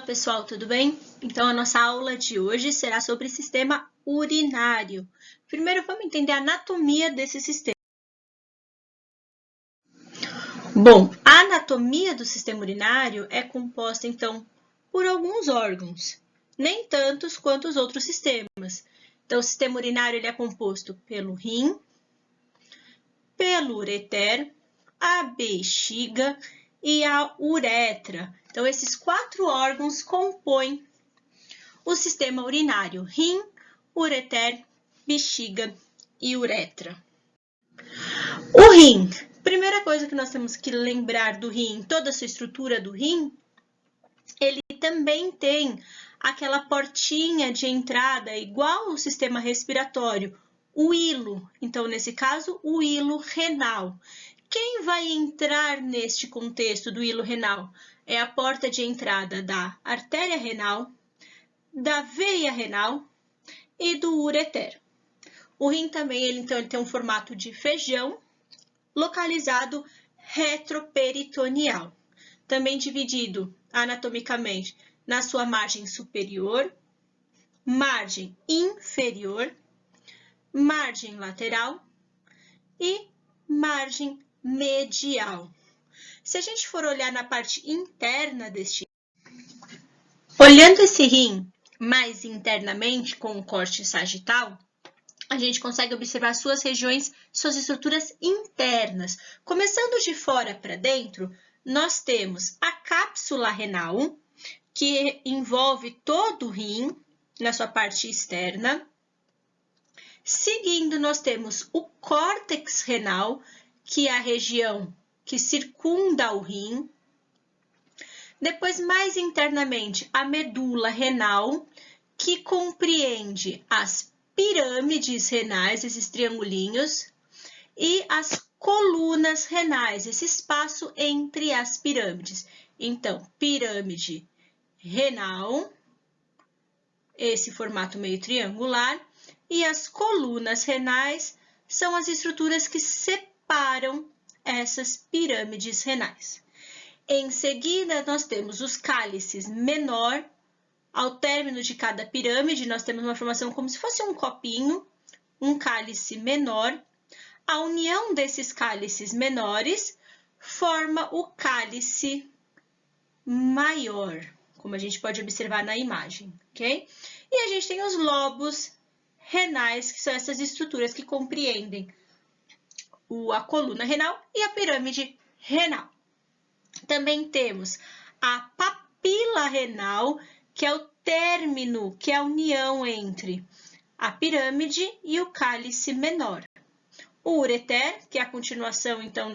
pessoal, tudo bem? Então, a nossa aula de hoje será sobre sistema urinário. Primeiro, vamos entender a anatomia desse sistema. Bom, a anatomia do sistema urinário é composta, então, por alguns órgãos, nem tantos quanto os outros sistemas. Então, o sistema urinário ele é composto pelo rim, pelo ureter, a bexiga e a uretra. Então, esses 4 órgãos compõem o sistema urinário: rim, ureter, bexiga e uretra. O rim. Primeira coisa que nós temos que lembrar do rim, toda a sua estrutura do rim, ele também tem aquela portinha de entrada igual ao sistema respiratório, o hilo. Então, nesse caso, o hilo renal. Quem vai entrar neste contexto do hilo renal? É a porta de entrada da artéria renal, da veia renal e do ureter. O rim também ele tem um formato de feijão, localizado retroperitoneal, também dividido anatomicamente na sua margem superior, margem inferior, margem lateral e margem medial. Se a gente for olhar na parte interna deste, olhando esse rim mais internamente com o corte sagital, a gente consegue observar suas regiões, suas estruturas internas. Começando de fora para dentro, nós temos a cápsula renal, que envolve todo o rim na sua parte externa. Seguindo, nós temos o córtex renal, que é a região que circunda o rim. Depois, mais internamente, a medula renal, que compreende as pirâmides renais, esses triangulinhos, e as colunas renais, esse espaço entre as pirâmides. Então, pirâmide renal, esse formato meio triangular, e as colunas renais são as estruturas que separam essas pirâmides renais. Em seguida, nós temos os cálices menor. Ao término de cada pirâmide, nós temos uma formação como se fosse um copinho, um cálice menor. A união desses cálices menores forma o cálice maior, como a gente pode observar na imagem, ok? E a gente tem os lobos renais, que são essas estruturas que compreendem a coluna renal e a pirâmide renal. Também temos a papila renal, que é o término, que é a união entre a pirâmide e o cálice menor. O ureter, que é a continuação, então,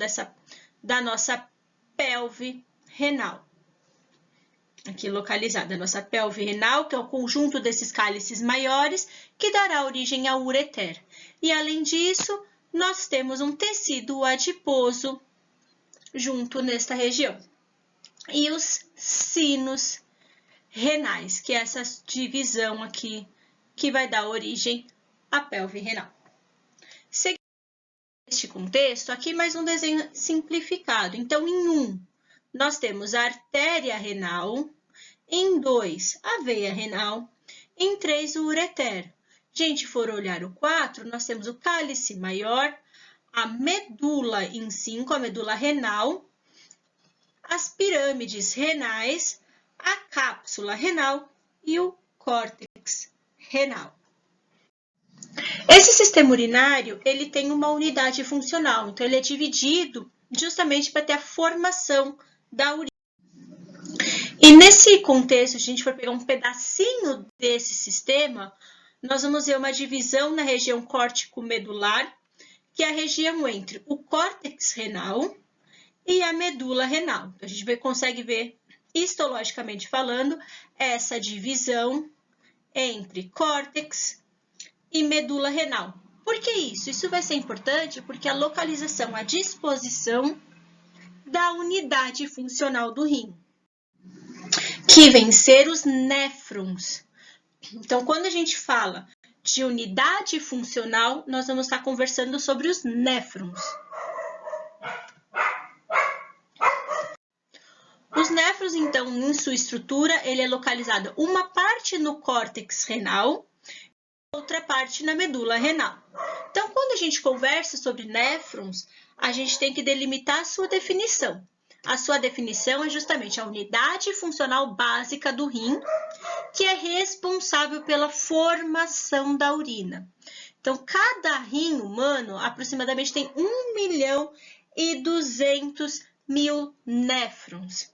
da nossa pelve renal. Aqui localizada a nossa pelve renal, que é o conjunto desses cálices maiores, que dará origem ao ureter. E, além disso, nós temos um tecido adiposo junto nesta região. E os sinos renais, que é essa divisão aqui, que vai dar origem à pelve renal. Seguindo este contexto, aqui mais um desenho simplificado. Então, em 1, nós temos a artéria renal, em 2, a veia renal, em 3, o ureter. Gente, for olhar o 4, nós temos o cálice maior, a medula em 5, a medula renal, as pirâmides renais, a cápsula renal e o córtex renal. Esse sistema urinário, ele tem uma unidade funcional, então ele é dividido justamente para ter a formação da urina. E nesse contexto, se a gente for pegar um pedacinho desse sistema, nós vamos ver uma divisão na região córtico-medular, que é a região entre o córtex renal e a medula renal. A gente consegue ver, histologicamente falando, essa divisão entre córtex e medula renal. Por que isso? Isso vai ser importante porque a localização, a disposição da unidade funcional do rim, que vem ser os néfrons. Então, quando a gente fala de unidade funcional, nós vamos estar conversando sobre os néfrons. Os néfrons, então, em sua estrutura, ele é localizado uma parte no córtex renal, outra parte na medula renal. Então, quando a gente conversa sobre néfrons, a gente tem que delimitar a sua definição. A sua definição é justamente a unidade funcional básica do rim, que é responsável pela formação da urina. Então, cada rim humano aproximadamente tem 1.200.000 néfrons.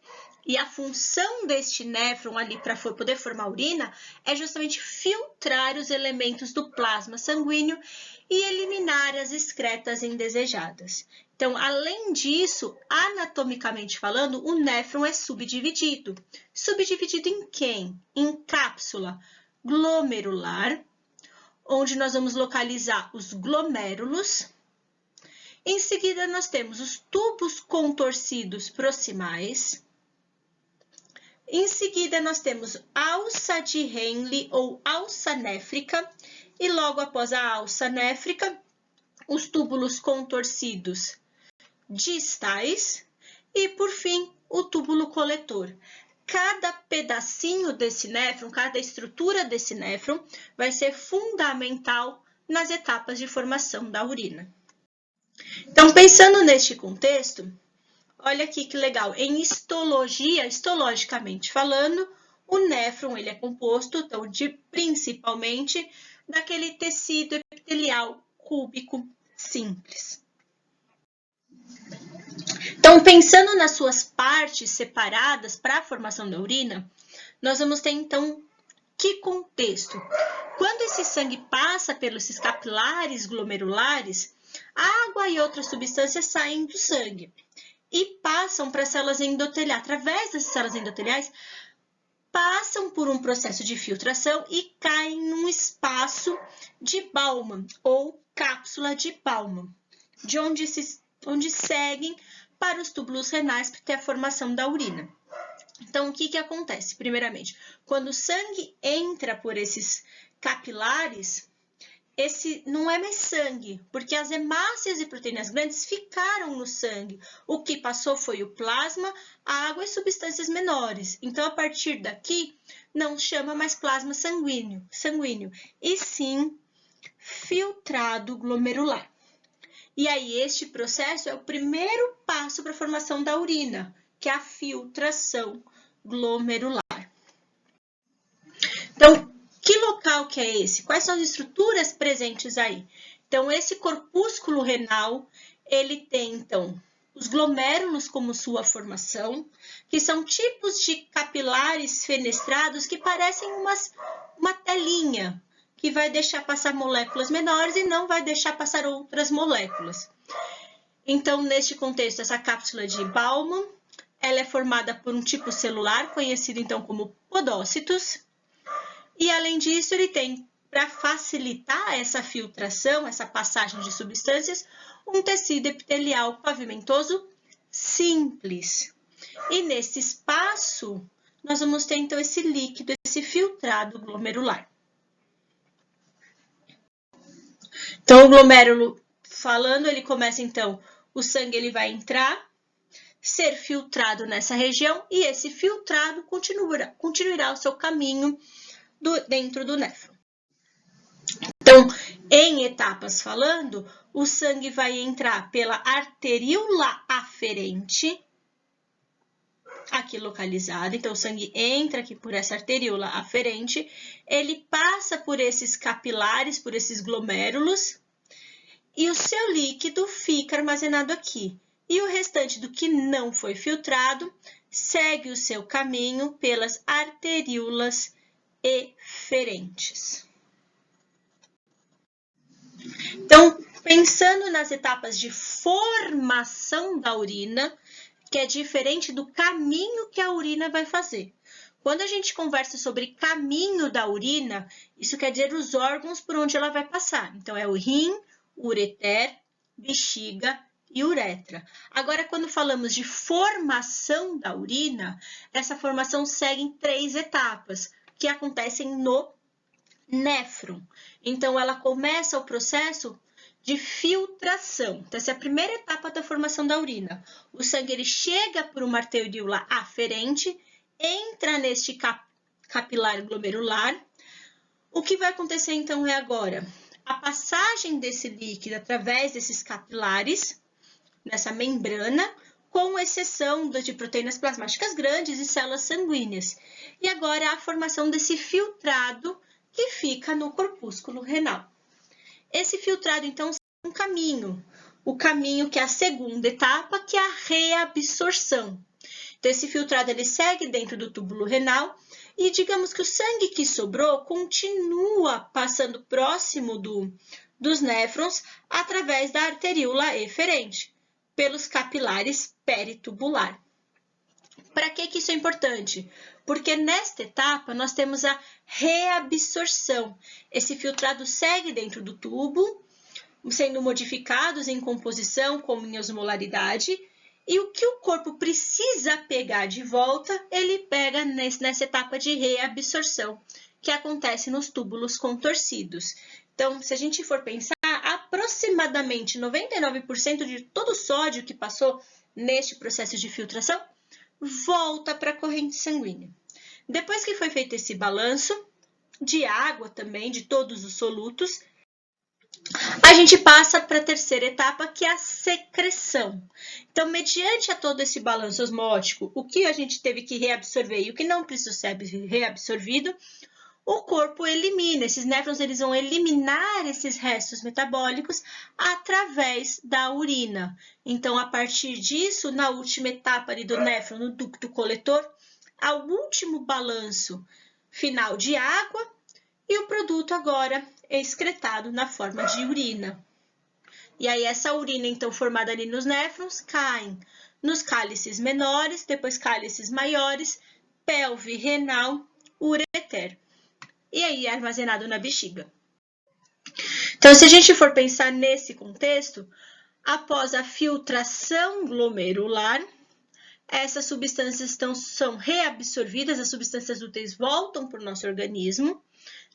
E a função deste néfron ali para poder formar urina é justamente filtrar os elementos do plasma sanguíneo e eliminar as excretas indesejadas. Então, além disso, anatomicamente falando, o néfron é subdividido. Subdividido em quem? Em cápsula glomerular, onde nós vamos localizar os glomérulos. Em seguida, nós temos os tubos contorcidos proximais. Em seguida, nós temos alça de Henle ou alça néfrica. E logo após a alça néfrica, os túbulos contorcidos distais. E, por fim, o túbulo coletor. Cada pedacinho desse néfron, cada estrutura desse néfron vai ser fundamental nas etapas de formação da urina. Então, pensando neste contexto, olha aqui que legal. Em histologia, histologicamente falando, o néfron ele é composto então, principalmente daquele tecido epitelial cúbico simples. Então, pensando nas suas partes separadas para a formação da urina, nós vamos ter, então, que contexto? Quando esse sangue passa pelos capilares glomerulares, a água e outras substâncias saem do sangue e passam para as células endoteliais. Através dessas células endoteliais, passam por um processo de filtração e caem num espaço de Bowman ou cápsula de Bowman, de onde seguem para os túbulos renais para ter a formação da urina. Então, o que acontece? Primeiramente, quando o sangue entra por esses capilares, esse não é mais sangue, porque as hemácias e proteínas grandes ficaram no sangue. O que passou foi o plasma, a água e substâncias menores. Então, a partir daqui, não chama mais plasma sanguíneo, e sim filtrado glomerular. E aí, este processo é o primeiro passo para a formação da urina, que é a filtração glomerular. Então, que local que é esse? Quais são as estruturas presentes aí? Então, esse corpúsculo renal, ele tem, então, os glomérulos como sua formação, que são tipos de capilares fenestrados que parecem uma telinha, que vai deixar passar moléculas menores e não vai deixar passar outras moléculas. Então, neste contexto, essa cápsula de Bowman, ela é formada por um tipo celular, conhecido então como podócitos, e além disso, ele tem, para facilitar essa filtração, essa passagem de substâncias, um tecido epitelial pavimentoso simples. E nesse espaço, nós vamos ter então esse líquido, esse filtrado glomerular. Então, o glomérulo, falando, ele começa então, o sangue ele vai entrar, ser filtrado nessa região, e esse filtrado continuará o seu caminho dentro do néfron. Então, em etapas falando, o sangue vai entrar pela arteríola aferente, aqui localizada. Então, o sangue entra aqui por essa arteríola aferente, ele passa por esses capilares, por esses glomérulos, e o seu líquido fica armazenado aqui. E o restante do que não foi filtrado segue o seu caminho pelas arteríolas eferentes. Então, pensando nas etapas de formação da urina, que é diferente do caminho que a urina vai fazer. Quando a gente conversa sobre caminho da urina, isso quer dizer os órgãos por onde ela vai passar. Então, é o rim, ureter, bexiga e uretra. Agora, quando falamos de formação da urina, essa formação segue em 3 etapas, que acontecem no néfron. Então, ela começa o processo de filtração. Então, essa é a primeira etapa da formação da urina. O sangue ele chega por uma arteríola aferente, entra neste capilar glomerular. O que vai acontecer então é agora a passagem desse líquido através desses capilares, nessa membrana, com exceção de proteínas plasmáticas grandes e células sanguíneas. E agora a formação desse filtrado que fica no corpúsculo renal. Esse filtrado, então, é um caminho. O caminho que é a segunda etapa, que é a reabsorção. Então, esse filtrado ele segue dentro do túbulo renal e digamos que o sangue que sobrou continua passando próximo dos néfrons através da arteríola eferente, pelos capilares peritubular. Para que isso é importante? Porque nesta etapa nós temos a reabsorção. Esse filtrado segue dentro do tubo, sendo modificados em composição como em osmolaridade, e o que o corpo precisa pegar de volta, ele pega nessa etapa de reabsorção, que acontece nos túbulos contorcidos. Então, se a gente for pensar, aproximadamente 99% de todo o sódio que passou neste processo de filtração volta para a corrente sanguínea. Depois que foi feito esse balanço de água também, de todos os solutos, a gente passa para a terceira etapa, que é a secreção. Então, mediante a todo esse balanço osmótico, o que a gente teve que reabsorver e o que não precisa ser reabsorvido, o corpo elimina. Esses néfrons eles vão eliminar esses restos metabólicos através da urina. Então, a partir disso, na última etapa ali do néfron, no ducto coletor, ao último balanço final de água e o produto agora é excretado na forma de urina. E aí essa urina, então, formada ali nos néfrons, cai nos cálices menores, depois cálices maiores, pelve renal, ureter. E aí é armazenado na bexiga. Então, se a gente for pensar nesse contexto, após a filtração glomerular, essas substâncias são reabsorvidas, as substâncias úteis voltam para o nosso organismo,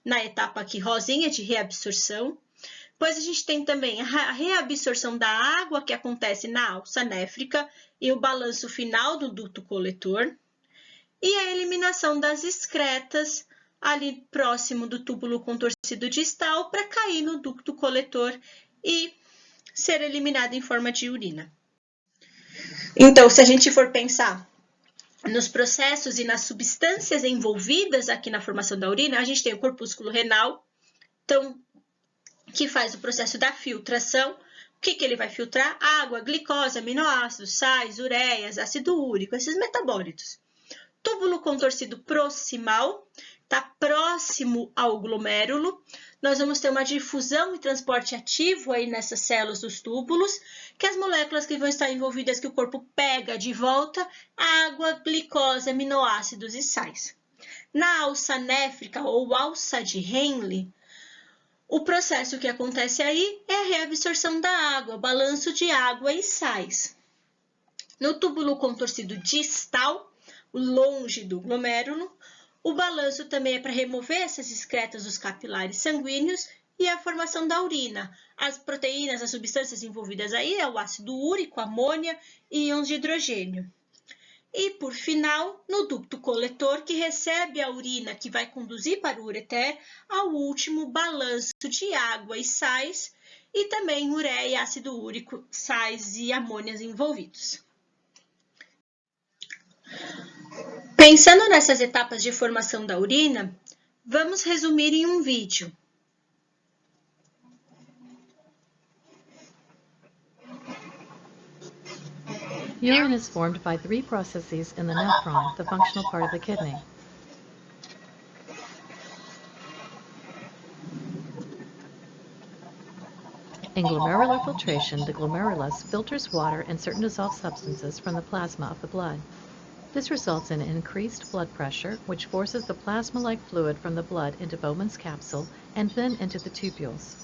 na etapa aqui rosinha de reabsorção. Depois a gente tem também a reabsorção da água que acontece na alça néfrica e o balanço final do ducto coletor. E a eliminação das excretas ali próximo do túbulo contorcido distal para cair no ducto coletor e ser eliminado em forma de urina. Então, se a gente for pensar nos processos e nas substâncias envolvidas aqui na formação da urina, a gente tem o corpúsculo renal, então, que faz o processo da filtração. O que ele vai filtrar? Água, glicose, aminoácidos, sais, ureias, ácido úrico, esses metabólitos. Túbulo contorcido proximal, está próximo ao glomérulo. Nós vamos ter uma difusão e transporte ativo aí nessas células dos túbulos, que as moléculas que vão estar envolvidas, que o corpo pega de volta, água, glicose, aminoácidos e sais. Na alça néfrica ou alça de Henle, o processo que acontece aí é a reabsorção da água, balanço de água e sais. No túbulo contorcido distal, longe do glomérulo, o balanço também é para remover essas excretas dos capilares sanguíneos e a formação da urina. As proteínas, as substâncias envolvidas aí é o ácido úrico, amônia e íons de hidrogênio. E, por final, no ducto coletor, que recebe a urina que vai conduzir para o ureter, ao último balanço de água e sais, e também ureia, ácido úrico, sais e amônias envolvidos. Pensando nessas etapas de formação da urina, vamos resumir em um vídeo. Urine is formed by 3 processes in the nephron, the functional part of the kidney. In glomerular filtration, the glomerulus filters water and certain dissolved substances from the plasma of the blood. This results in increased blood pressure, which forces the plasma-like fluid from the blood into Bowman's capsule and then into the tubules.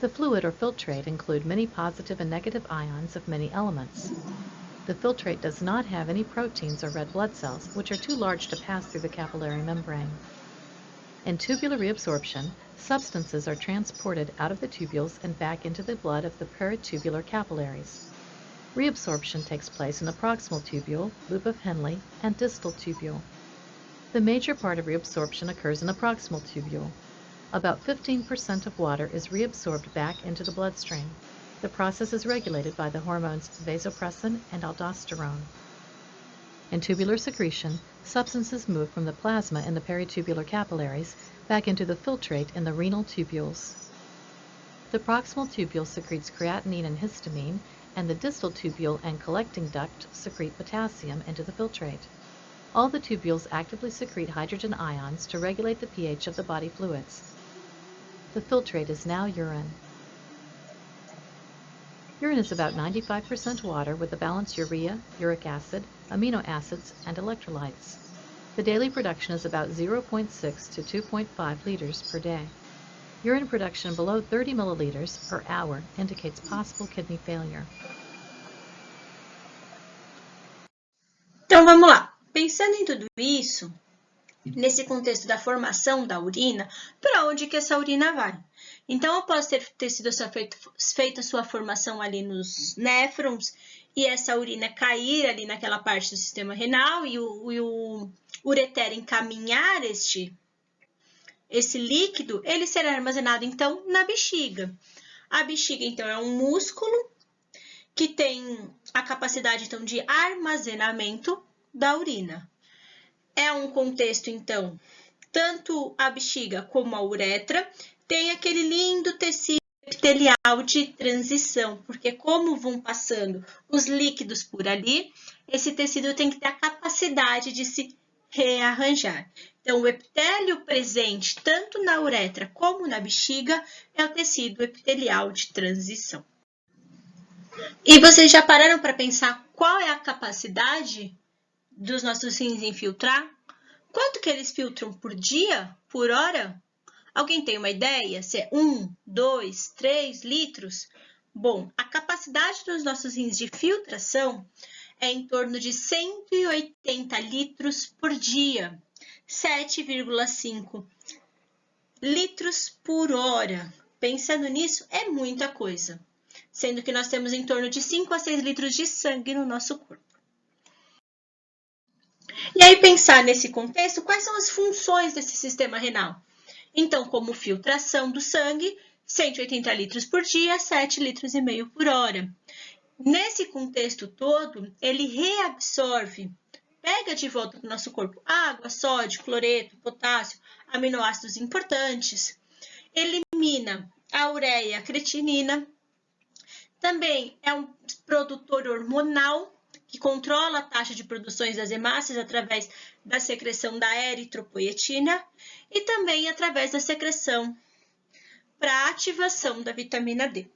The fluid or filtrate include many positive and negative ions of many elements. The filtrate does not have any proteins or red blood cells, which are too large to pass through the capillary membrane. In tubular reabsorption, substances are transported out of the tubules and back into the blood of the peritubular capillaries. Reabsorption takes place in the proximal tubule, loop of Henle, and distal tubule. The major part of reabsorption occurs in the proximal tubule. About 15% of water is reabsorbed back into the bloodstream. The process is regulated by the hormones vasopressin and aldosterone. In tubular secretion, substances move from the plasma in the peritubular capillaries back into the filtrate in the renal tubules. The proximal tubule secretes creatinine and histamine, and the distal tubule and collecting duct secrete potassium into the filtrate. All the tubules actively secrete hydrogen ions to regulate the pH of the body fluids. The filtrate is now urine. Urine is about 95% water with a balanced urea, uric acid, amino acids, and electrolytes. The daily production is about 0.6 to 2.5 liters per day. Urine production below 30 milliliters per hour indicates possible kidney failure. Então vamos lá. Pensando em tudo isso, nesse contexto da formação da urina, para onde que essa urina vai? Então, após ter sido feita a sua formação ali nos néfrons e essa urina cair ali naquela parte do sistema renal e o ureter encaminhar esse líquido, ele será armazenado, então, na bexiga. A bexiga, então, é um músculo que tem a capacidade, então, de armazenamento da urina. É um contexto, então, tanto a bexiga como a uretra tem aquele lindo tecido epitelial de transição, porque como vão passando os líquidos por ali, esse tecido tem que ter a capacidade de se rearranjar. Então, o epitélio presente tanto na uretra como na bexiga é o tecido epitelial de transição. E vocês já pararam para pensar qual é a capacidade dos nossos rins em filtrar? Quanto que eles filtram por dia, por hora? Alguém tem uma ideia? Se é 1, 2, 3 litros? Bom, a capacidade dos nossos rins de filtração é em torno de 180 litros por dia, 7,5 litros por hora. Pensando nisso, é muita coisa, sendo que nós temos em torno de 5 a 6 litros de sangue no nosso corpo. E aí, pensar nesse contexto, quais são as funções desse sistema renal? Então, como filtração do sangue, 180 litros por dia, 7 litros e meio por hora. Nesse contexto todo, ele reabsorve, pega de volta para o nosso corpo água, sódio, cloreto, potássio, aminoácidos importantes, elimina a ureia e a creatinina, também é um produtor hormonal, que controla a taxa de produções das hemácias através da secreção da eritropoetina e também através da secreção para ativação da vitamina D.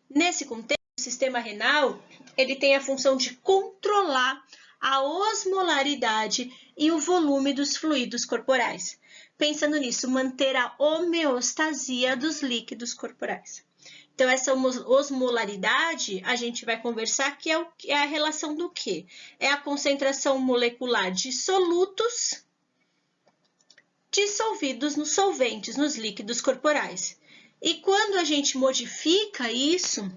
Nesse contexto, o sistema renal ele tem a função de controlar a osmolaridade e o volume dos fluidos corporais. Pensando nisso, manter a homeostasia dos líquidos corporais. Então, essa osmolaridade, a gente vai conversar que é a relação do quê? É a concentração molecular de solutos dissolvidos nos solventes, nos líquidos corporais. E quando a gente modifica isso,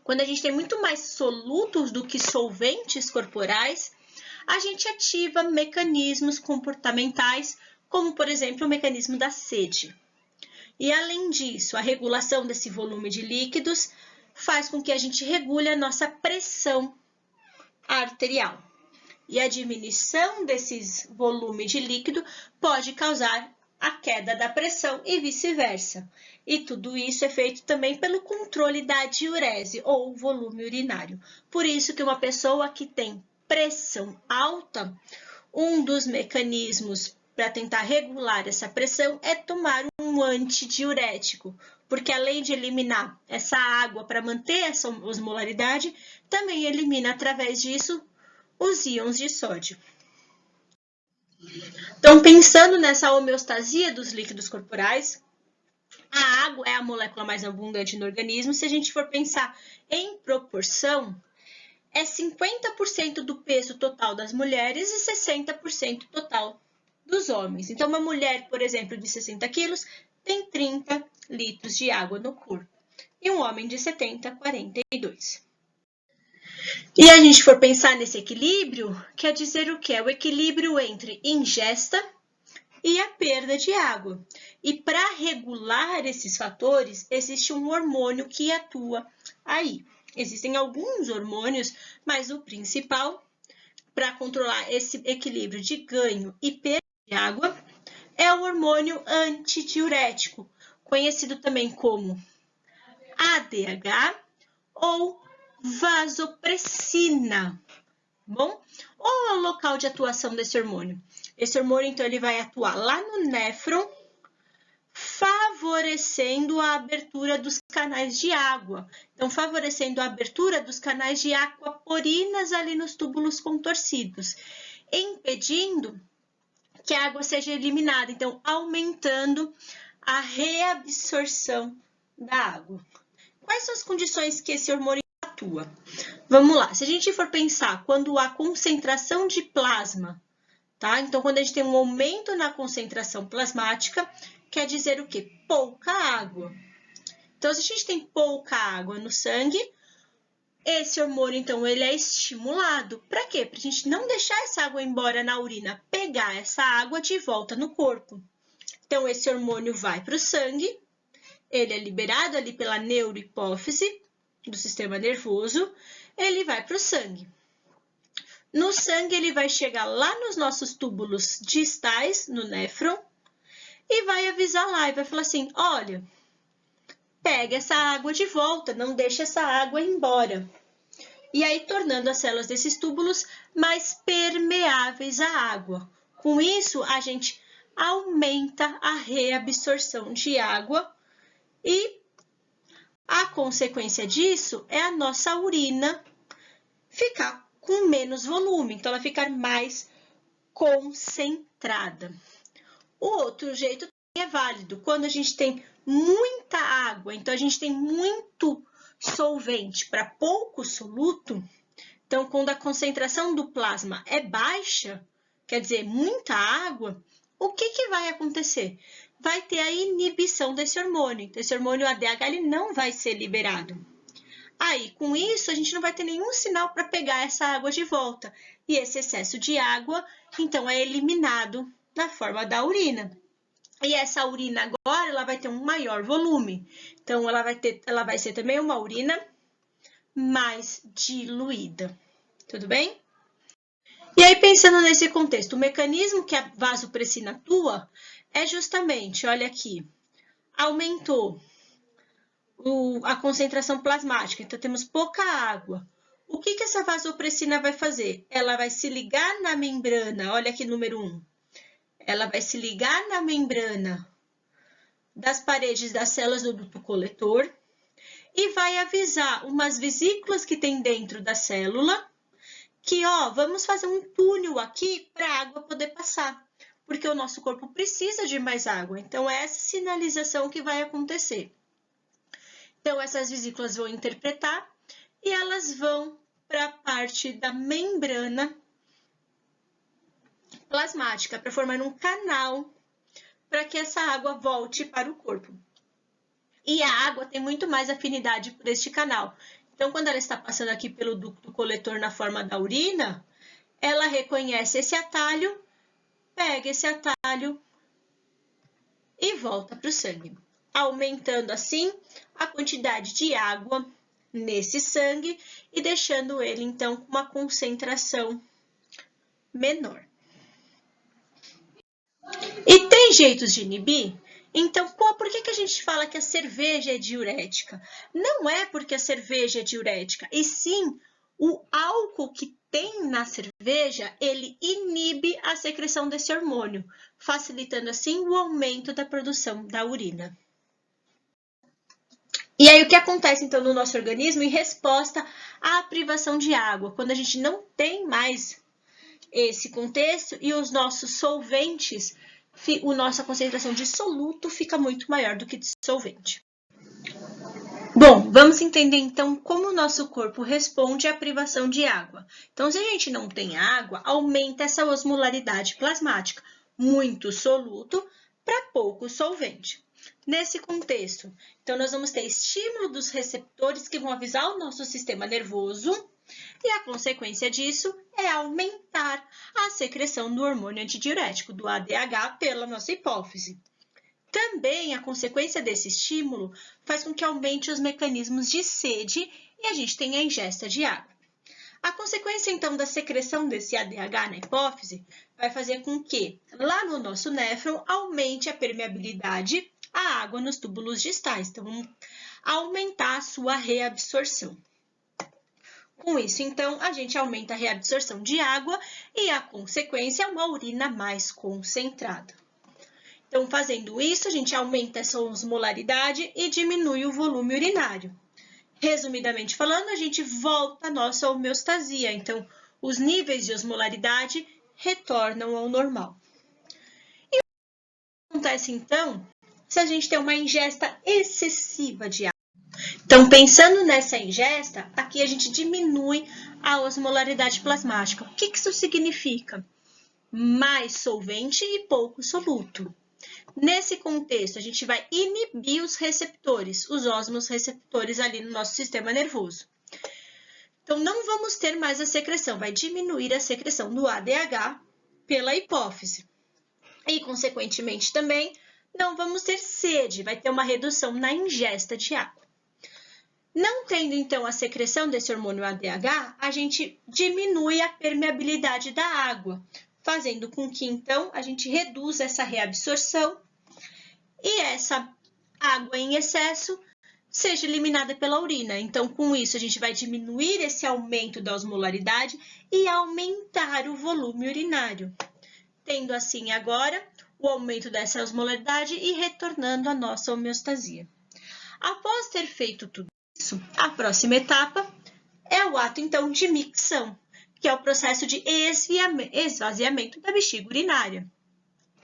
quando a gente tem muito mais solutos do que solventes corporais, a gente ativa mecanismos comportamentais, como, por exemplo, o mecanismo da sede. E, além disso, a regulação desse volume de líquidos faz com que a gente regule a nossa pressão arterial. E a diminuição desses volumes de líquido pode causar a queda da pressão e vice-versa. E tudo isso é feito também pelo controle da diurese, ou volume urinário. Por isso que uma pessoa que tem pressão alta, um dos mecanismos para tentar regular essa pressão é tomar um antidiurético, porque além de eliminar essa água para manter essa osmolaridade, também elimina através disso os íons de sódio. Então, pensando nessa homeostasia dos líquidos corporais, a água é a molécula mais abundante no organismo. Se a gente for pensar em proporção, é 50% do peso total das mulheres e 60% total dos homens. Então, uma mulher, por exemplo, de 60 quilos, tem 30 litros de água no corpo. E um homem de 70, 42. E a gente for pensar nesse equilíbrio, quer dizer o quê? O equilíbrio entre ingesta e a perda de água. E para regular esses fatores, existe um hormônio que atua aí. Existem alguns hormônios, mas o principal para controlar esse equilíbrio de ganho e perda de água é o hormônio antidiurético, conhecido também como ADH ou vasopressina, bom? Ou é o local de atuação desse hormônio? Esse hormônio, então, ele vai atuar lá no néfron, favorecendo a abertura dos canais de água. Então, favorecendo a abertura dos canais de aquaporinas ali nos túbulos contorcidos, impedindo que a água seja eliminada, então, aumentando a reabsorção da água. Quais são as condições que esse hormônio atua? Vamos lá, se a gente for pensar quando há concentração de plasma, tá? Então, quando a gente tem um aumento na concentração plasmática, quer dizer o quê? Pouca água. Então, se a gente tem pouca água no sangue, esse hormônio, então, ele é estimulado. Para quê? Para a gente não deixar essa água embora na urina, pegar essa água de volta no corpo. Então, esse hormônio vai para o sangue, ele é liberado ali pela neurohipófise do sistema nervoso, ele vai para o sangue. No sangue, ele vai chegar lá nos nossos túbulos distais, no néfron, e vai avisar lá, e vai falar assim, olha, pega essa água de volta, não deixa essa água ir embora. E aí, tornando as células desses túbulos mais permeáveis à água. Com isso, a gente aumenta a reabsorção de água e a consequência disso é a nossa urina ficar com menos volume, então ela ficar mais concentrada. O outro jeito é válido, quando a gente tem muita água, então a gente tem muito solvente para pouco soluto, então quando a concentração do plasma é baixa, quer dizer, muita água, o que vai acontecer? Vai ter a inibição desse hormônio. Esse hormônio ADH ele não vai ser liberado. Aí, com isso, a gente não vai ter nenhum sinal para pegar essa água de volta. E esse excesso de água, então, é eliminado na forma da urina. E essa urina agora, ela vai ter um maior volume. Então, ela vai ser também uma urina mais diluída. Tudo bem? E aí, pensando nesse contexto, o mecanismo que a vasopressina atua é justamente, olha aqui, aumentou a concentração plasmática, então temos pouca água. O que essa vasopressina vai fazer? Ela vai se ligar na membrana, olha aqui número 1. Ela vai se ligar na membrana das paredes das células do duto coletor e vai avisar umas vesículas que tem dentro da célula que, ó, vamos fazer um túnel aqui para a água poder passar, porque o nosso corpo precisa de mais água. Então, é essa sinalização que vai acontecer. Então, essas vesículas vão interpretar e elas vão para a parte da membrana plasmática, para formar um canal para que essa água volte para o corpo. E a água tem muito mais afinidade por este canal. Então, quando ela está passando aqui pelo ducto coletor na forma da urina, ela reconhece esse atalho, pega esse atalho e volta para o sangue, aumentando assim a quantidade de água nesse sangue e deixando ele, então, com uma concentração menor. E tem jeitos de inibir? Então, por que a gente fala que a cerveja é diurética? Não é porque a cerveja é diurética, e sim o álcool que tem na cerveja, ele inibe a secreção desse hormônio, facilitando assim o aumento da produção da urina. E aí, o que acontece, então, no nosso organismo em resposta à privação de água? Quando a gente não tem mais esse contexto e os nossos solventes, nossa concentração de soluto fica muito maior do que de solvente. Bom, vamos entender, então, como o nosso corpo responde à privação de água. Então, se a gente não tem água, aumenta essa osmolaridade plasmática. muito soluto para pouco solvente. Nesse contexto, então, nós vamos ter estímulo dos receptores que vão avisar o nosso sistema nervoso e a consequência disso é aumentar a secreção do hormônio antidiurético, do ADH, pela nossa hipófise. Também a consequência desse estímulo faz com que aumente os mecanismos de sede e a gente tenha a ingesta de água. A consequência, então, da secreção desse ADH na hipófise vai fazer com que, lá no nosso néfron, aumente a permeabilidade à água nos túbulos distais. Então, vamos aumentar a sua reabsorção. Com isso, então, a gente aumenta a reabsorção de água e a consequência é uma urina mais concentrada. Então, fazendo isso, a gente aumenta essa osmolaridade e diminui o volume urinário. Resumidamente falando, a gente volta à nossa homeostasia. Então, os níveis de osmolaridade retornam ao normal. E o que acontece, então, se a gente tem uma ingesta excessiva de água? Então, pensando nessa ingesta, aqui a gente diminui a osmolaridade plasmática. O que isso significa? Mais solvente e pouco soluto. Nesse contexto, a gente vai inibir os receptores, os ósmos receptores ali no nosso sistema nervoso. Então, não vamos ter mais a secreção, vai diminuir a secreção do ADH pela hipófise. E, consequentemente, também não vamos ter sede, vai ter uma redução na ingesta de água. Não tendo, então, a secreção desse hormônio ADH, a gente diminui a permeabilidade da água, fazendo com que, então, a gente reduza essa reabsorção e essa água em excesso seja eliminada pela urina. Então, com isso, a gente vai diminuir esse aumento da osmolaridade e aumentar o volume urinário, tendo assim agora o aumento dessa osmolaridade e retornando à nossa homeostasia. Após ter feito tudo isso, a próxima etapa é o ato, então, de micção, que é o processo de esvaziamento da bexiga urinária.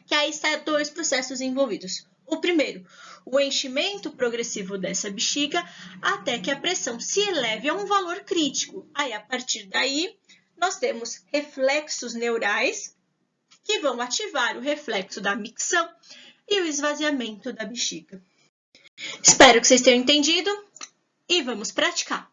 Que aí está dois processos envolvidos. O primeiro, o enchimento progressivo dessa bexiga até que a pressão se eleve a um valor crítico. Aí, a partir daí, nós temos reflexos neurais que vão ativar o reflexo da micção e o esvaziamento da bexiga. Espero que vocês tenham entendido e vamos praticar.